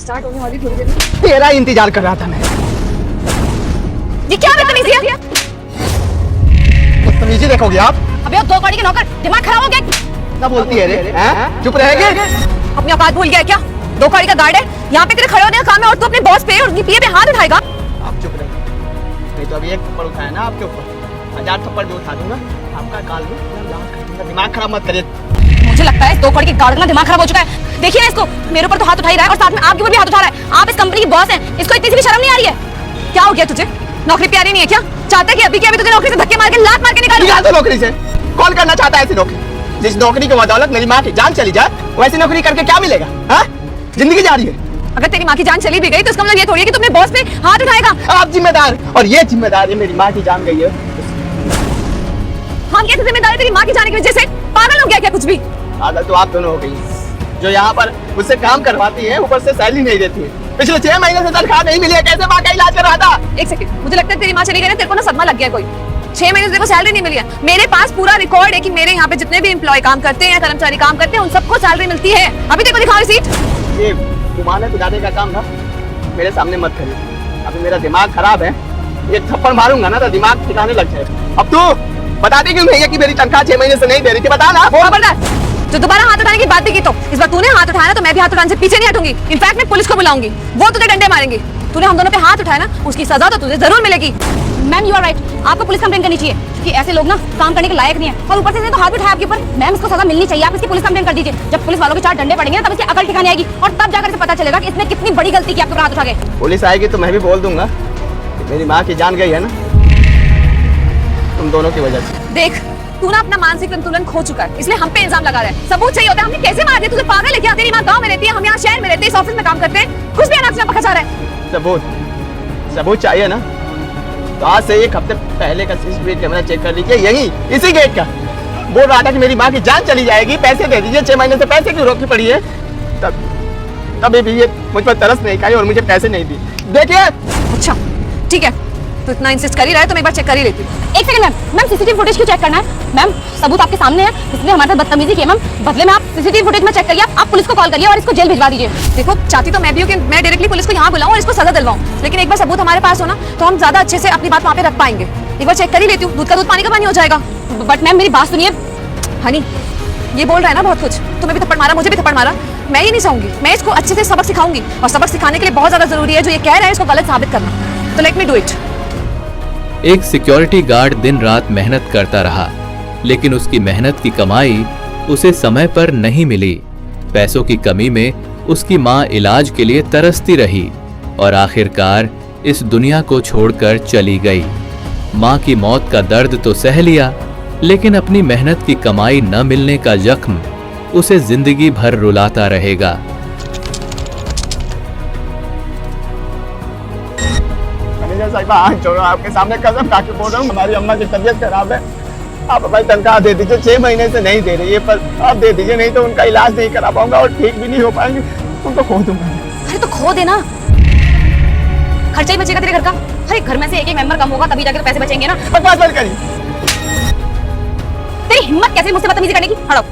Start होने वाली थोड़ी देर में। तेरा इंतजार कर रहा था मैं। ये क्या बदतमीजी है? बदतमीजी देखोगे आप? अबे अब 2 कौड़ी के नौकर, दिमाग खराब हो गया? क्या बोलती है रे? हैं? चुप रहेगे? अपनी औकात भूल गया है क्या? 2 कौड़ी का गार्ड है, यहाँ पे तेरे खड़े होने का काम है और तू अपने बॉस पे और उनकी पीए पे हाथ उठाएगा? आप चुप रहे। नहीं तो अभी एक थप्पड़ उठाया ना आपके ऊपर, 1000 थप्पड़ भी उठा दूंगा आपका काल में दिमाग खराब मत करिए। मुझे लगता है 2 कौड़ी के गार्ड का दिमाग खराब हो चुका है। देखिए ना इसको, मेरे ऊपर तो हाथ उठा ही रहा है और साथ में आपके ऊपर भी हाथ उठा रहा है। आप इस कंपनी की बॉस हैं, इसको इतनी सी भी शर्म नहीं आ रही है? क्या हो गया तुझे? नौकरी प्यारी नहीं है क्या? चाहता है कि अभी के अभी तुझे नौकरी से धक्के मार के लात मार के निकाल दो नौकरी से? कौन करना चाहता है ऐसी नौकरी? जिस नौकरी की बदौलत मेरी माँ की जान चली जाए, वैसी नौकरी करके क्या मिलेगा? हाँ, जिंदगी जा रही है। अगर तेरी माँ की जान चली भी गई तो इसका मतलब ये थोड़ी है कि तुम अपने बॉस पे हाथ उठाएगा। आप जिम्मेदार, और ये जिम्मेदारी मेरी माँ की जान गई है। हम कैसे जिम्मेदार है तेरी माँ की जाने की वजह से? पागल हो गया क्या कुछ भी? आदत तो आप दोनों हो गई, जो यहाँ पर मुझसे काम करवाती है, ऊपर से सैलरी नहीं देती है। पिछले 6 महीने से तनख्वाह नहीं मिली है, कैसे माँ का इलाज कर रहा था? एक सेकंड, मुझे लगता है तेरी माँ चली गई ना, तेरे को ना सदमा लग गया कोई। 6 महीने से देखो सैलरी नहीं मिली है। मेरे पास पूरा रिकॉर्ड है कि मेरे यहाँ पे जितने भी एम्प्लॉय काम करते हैं, कर्मचारी काम करते हैं, उन सबको सैलरी मिलती है। अभी देखो दिखाओ रिसीट। ये घुमाने फिराने का काम ना मेरे सामने मत करिए। अभी मेरा दिमाग खराब है, ये थप्पड़ मारूंगा ना तो दिमाग ठिकाने लग जाएगा। अब तू बताती क्यों नहीं है कि मेरी तनख्वाह 6 महीने से नहीं दे रही थी? बता ना। खबरदार, जो दोबारा हाथ उठाने की बात भी की तो इस बार तूने हाथ उठाया ना तो मैं भी हाथ उठाने से पीछे नहीं हटूंगी। इनफैक्ट मैं पुलिस को बुलाऊंगी, वो तुझे डंडे मारेंगे। तूने हम दोनों पे हाथ उठाया ना, उसकी सजा तो तुझे जरूर मिलेगी। मैम यू आर राइट, आपको पुलिस कंप्लेंट करनी चाहिए क्योंकि ऐसे लोग ना काम करने के लायक नहीं है। और ऊपर से इसने तो हाथ उठाया आपके ऊपर। मैम इसको सजा मिलनी चाहिए, आप इसकी पुलिस कंप्लेंट कर दीजिए। जब पुलिस वालों के 4 डंडे पड़ेंगे ना तब इसकी अकल ठिकाने आएगी और तब जाकर इसे पता चलेगा कि इसने कितनी बड़ी गलती की आपके ऊपर हाथ उठा के। पुलिस आएगी तो मैं भी बोल दूंगा कि मेरी माँ की जान गई है ना तुम दोनों की वजह से। देख, तू ना अपना मानसिक संतुलन खो चुका है, इसलिए हम पे इल्जाम लगा रहा है। सबूत चाहिए होता है। हमने कैसे मार दिया? तुझे पागल है क्या? तेरी माँ गांव में रहती है, हम यहाँ शहर में रहते हैं, इस ऑफिस में काम करते हैं, कुछ भी अनाप शनाप बकचा रहा है। सबूत चाहिए ना तो आज से 1 हफ्ते पहले का सीसीटीवी कैमरा चेक कर लीजिए, यही इसी गेट का। बोल रहा था कि मेरी माँ की जान चली जाएगी, पैसे दे दीजिए। 6 महीने से पैसे की रोकी पड़ी है, तभी भी ये मुझ पर तरस नहीं खाई और मुझे पैसे नहीं दिए। देखिए। अच्छा ठीक है, तो इतना इंसिस्ट कर ही रहा है तो मैं एक बार चेक कर ही लेती हूँ। एक सेकंड मैम सीसीटीवी फुटेज क्यों चेक करना है? मैम सबूत आपके सामने है, इसलिए हमारे साथ बदतमीजी की है। मैम बदले में आप सीसीटीवी फुटेज में चेक करिए, आप पुलिस को कॉल करिए और इसको जेल भिजवा दीजिए। देखो चाहती तो मैं भी हूँ कि मैं डायरेक्टली पुलिस को यहाँ बुलाऊं और इसको सजा दिलवाऊं, लेकिन एक बार सबूत हमारे पास हो ना तो हम ज्यादा अच्छे से अपनी बात वहाँ पे रख पाएंगे। एक बार चेक कर ही लेती हूँ, दूध का दूध पानी का पानी हो जाएगा। बट मैम मेरी बात सुनिए। हनी ये बोल रहा है ना बहुत कुछ, तुम्हें भी थप्पड़ मारा, मुझे भी थप्पड़ मारा। मैं ही नहीं चाहूंगी, मैं इसको अच्छे से सबक सिखाऊंगी और सबक सिखाने के लिए बहुत ज्यादा जरूरी है जो ये कह रहा है इसको गलत साबित करना। तो लेट मी डू इट। एक सिक्योरिटी गार्ड दिन रात मेहनत करता रहा, लेकिन उसकी मेहनत की कमाई उसे समय पर नहीं मिली। पैसों की कमी में उसकी माँ इलाज के लिए तरसती रही और आखिरकार इस दुनिया को छोड़कर चली गई। माँ की मौत का दर्द तो सह लिया, लेकिन अपनी मेहनत की कमाई न मिलने का जख्म उसे जिंदगी भर रुलाता रहेगा। साहिबा छोड़ो, आपके सामने कसम खा के बोल रहा हूँ, हमारी अम्मा की तबीयत खराब है। आप हमारी तनख्वाह दे दीजिए, 6 महीने से नहीं दे रही है, पर आप दे दीजिए, नहीं तो उनका इलाज नहीं करा पाऊंगा और ठीक भी नहीं हो पाएंगे, उनको खो दूंगा। अरे तो खो देना, खर्चा ही बचेगा तेरे घर का। अरे घर में से एक मेंबर कम होगा तभी जाकर पैसे बचेंगे ना। बकवास बंद करिए। तेरी हिम्मत कैसे मुझसे बदतमीजी करने की? हटो।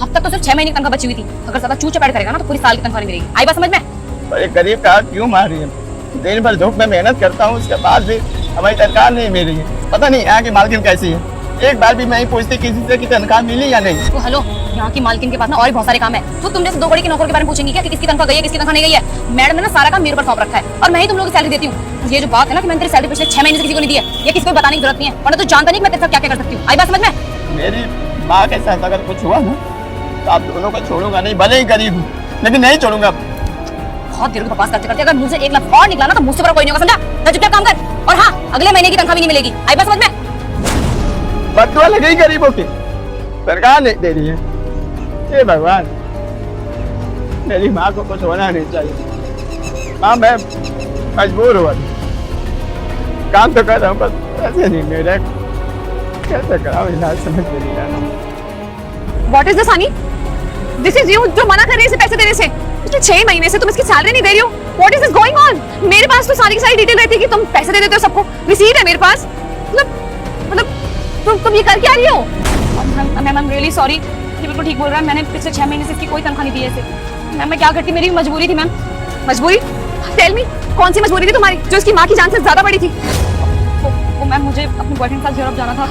अब तक तो सिर्फ 6 महीने की तनख्वाह बची हुई थी, अगर ज्यादा चूचे पैड करेगा ना तो पूरी साल की तनख्वाह नहीं मिलेगी। आई बात समझ में? पर एक गरीब का क्यों मार रही है? दिन भर धूप में मेहनत करता हूँ, उसके बाद भी हमारी तनख्वाह नहीं मिल रही है। पता नहीं यहाँ की मालकिन कैसी है, एक बार भी मैं ही पूछती किसी से कि तनख्वाह मिली या नहीं। तो हेलो, यहाँ की मालकिन के पास ना और भी बहुत सारे काम है। तो तुम जैसे 2 बड़ी के नौकर के बारे में पूछेंगी क्या कि किसकी तनख्वाह गई है, किसकी तनख्वाह नहीं गई है? मैडम ने ना सारा काम मेरे ऊपर सौंप रखा है और मैं ही तुम लोगों की सैलरी देती हूँ। ये जो बात है ना कि मैंने तेरी सैलरी पिछले 6 महीने से किसी को नहीं दी है, ये किसी को बताने की जरूरत नहीं है, वरना तू जानता नहीं मैं तेरे साथ क्या क्या कर सकती हूँ। आई बात समझ में? मेरी माँ के साथ अगर कुछ हुआ ना तो आप दोनों को छोड़ूंगा नहीं, भले ही गरीब हूँ लेकिन नहीं छोड़ूंगा। बहुत देर बकवास करते करते अगर मुझे 1 लाख और निकला ना तो मुझसे बड़ा कोई नहीं होगा, समझा? तो चुपचाप काम कर। और हाँ, अगले महीने की तनख्वाह भी नहीं मिलेगी। आई बात समझ में? बदुआ लग गई गरीबों की, सरकार नहीं दे रही है। हे भगवान, मेरी माँ को कुछ होना नहीं चाहिए। हाँ मैं मजबूर हुआ, काम तो कर रहा हूँ पर पैसे नहीं मेरे, कैसे कराऊं इलाज समझ में नहीं आ रहा। What is this, Honey? This is you जो मना कर रही है इसे पैसे देने से। पिछले 6 महीने से तुम इसकी सैलरी नहीं दे रही हो। What is this going on? मेरे पास तो सारी की सारी डिटेल रहती है कि तुम पैसे दे देते हो सबको, रिसीट है मेरे पास। मतलब तुम ये कर क्या रही हो? मैम I'm really sorry, ये बिल्कुल ठीक बोल रहा है, मैंने पिछले 6 महीने से इसकी कोई तनख्वाह नहीं दी है इसे। मैम मैं क्या करती, मेरी मजबूरी थी मैम। मजबूरी? टेल मी, कौन सी मजबूरी थी तुम्हारी जो इसकी माँ की जान से ज्यादा बड़ी थी? वो मैम मुझे अपने बॉयफ्रेंड के साथ यूरोप जाना था,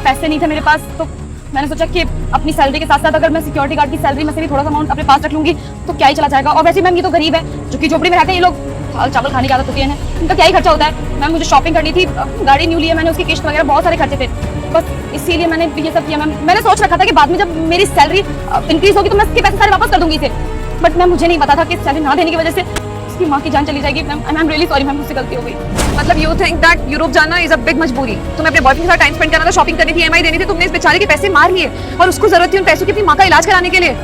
पैसे नहीं थे मेरे पास, तो मैंने सोचा कि अपनी सैलरी के साथ साथ अगर मैं सिक्योरिटी गार्ड की सैलरी में से भी थोड़ा सा अमाउंट अपने पास रख लूंगी तो क्या ही चला जाएगा। और वैसे मैम ये तो गरीब है, जो कि झोपड़ी में रहते हैं, ये लोग दाल चावल खाने की आदत होती है इन्हें, इनका क्या ही खर्चा होता है। मैम मुझे शॉपिंग करनी थी, गाड़ी न्यू ली है मैंने, उसकी किस्त वगैरह बहुत सारे खर्चे थे, बस इसीलिए मैंने ये सब किया। मैम मैंने सोच रखा था कि बाद में जब मेरी सैलरी इंक्रीज होगी तो मैं इसके पैसे सारे वापस कर दूंगी इसे, बट मैम मुझे नहीं पता था कि सैलरी ना देने की वजह से इसकी माँ की जान चली जाएगी। Ma'am I am really sorry ma'am, मुझसे गलती हो गई। मतलब यू थिंक दैट यूरोप जाना इज अ बिग मजबूरी? तुम्हें अपने बॉयफ्रेंड के साथ टाइम स्पेंड करना था, शॉपिंग करनी थी, ईएमआई देनी थी, तुमने इस बेचारे के पैसे मार लिए और उसको जरूरत थी उन पैसों की अपनी माँ का इलाज कराने के लिए।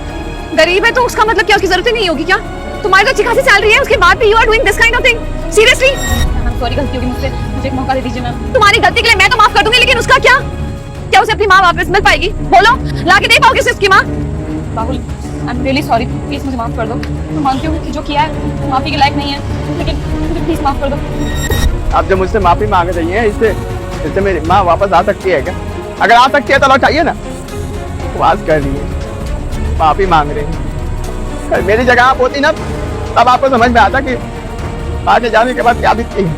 गरीब है तो उसका मतलब क्या उसकी जरूरत ही नहीं होगी क्या? तुम्हारी तो अच्छी खासी सैलरी है, उसके बाद भी you are doing this kind of thing? Seriously? Ma'am sorry, गलती होगी मुझसे, मुझे एक मौका दे दीजिए मैम। तुम्हारी गलती के लिए मैं तो माफ कर दूंगी, लेकिन उसका क्या? क्या उसे अपनी माँ वापस मिल पाएगी? बोलो, लाके दे पाओगे उसे उसकी माँ? Rahul I am really sorry, please मुझे माफ कर दो। मैं मानती हूँ कि जो किया है माफी के लायक नहीं है, लेकिन मुझे प्लीज माफ कर दो। आप जब मुझसे माफी मांग रही हैं, इससे मेरी माँ वापस आ सकती है क्या? अगर आ सकती है तो लौटाइए ना, वाज कर रही है, माफी मांग रही है। अगर मेरी जगह आप होती ना, तब आपको समझ में आता कि माँ के जाने के बाद क्या बीतती है।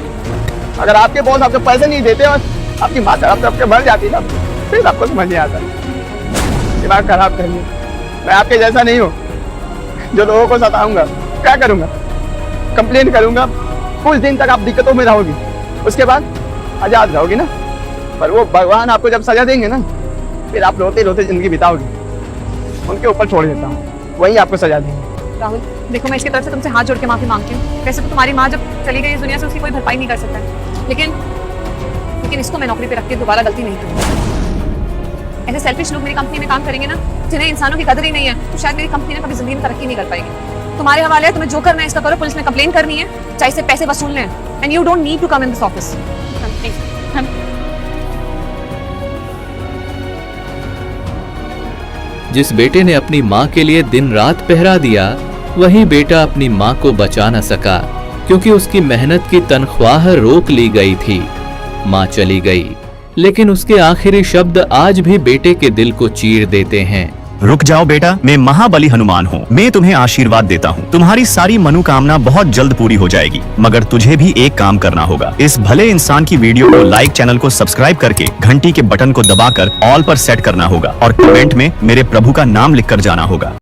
अगर आपके बॉस आपको पैसे नहीं देते और आपकी माँ तरफ तरफ के मर जाती ना, फिर आपको समझ नहीं आता। दिमाग खराब कर लिया। मैं आपके जैसा नहीं हूँ जो लोगों को सताऊंगा। क्या करूंगा? कंप्लेन करूंगा, कुछ दिन तक आप दिक्कतों में रहोगी, उसके बाद आजाद रहोगी ना। पर वो भगवान आपको जब सजा देंगे ना, फिर आप रोते रोते जिंदगी बिताओगी। उनके ऊपर छोड़ देता हूँ, वही आपको सजा देंगे। राहुल देखो, मैं इसकी तरफ से तुमसे हाथ जोड़ के माफी मांगती हूँ। वैसे तो तुम्हारी माँ जब चली गई इस दुनिया से, उसकी कोई भरपाई नहीं कर सकता है, लेकिन इसको मैं नौकरी पे रख के दोबारा गलती नहीं करूँगी। ऐसे सेल्फिश लोग मेरी कंपनी में काम करेंगे ना, जिन्हें इंसानों की कदर ही नहीं है, तो शायद मेरी कंपनी ना कभी जिंदगी में तरक्की नहीं कर पाएगी। तुम्हारे हवाले है, तुम्हें जो करना है इसका करो। पुलिस में कंप्लेन करनी है, चाहे इससे पैसे वसूल लें, and you don't need to come in this office. जिस बेटे ने अपनी माँ के लिए दिन रात पहरा दिया, वही बेटा अपनी माँ को बचा न सका, क्योंकि उसकी मेहनत की तनख्वाह रोक ली गई थी। माँ चली गई, लेकिन उसके आखिरी शब्द आज भी बेटे के दिल को चीर देते हैं। रुक जाओ बेटा, मैं महाबली हनुमान हूँ। मैं तुम्हें आशीर्वाद देता हूँ। तुम्हारी सारी मनोकामना बहुत जल्द पूरी हो जाएगी, मगर तुझे भी एक काम करना होगा। इस भले इंसान की वीडियो को लाइक, चैनल को सब्सक्राइब करके घंटी के बटन को दबाकर ऑल पर सेट करना होगा और कमेंट में मेरे प्रभु का नाम लिखकर जाना होगा।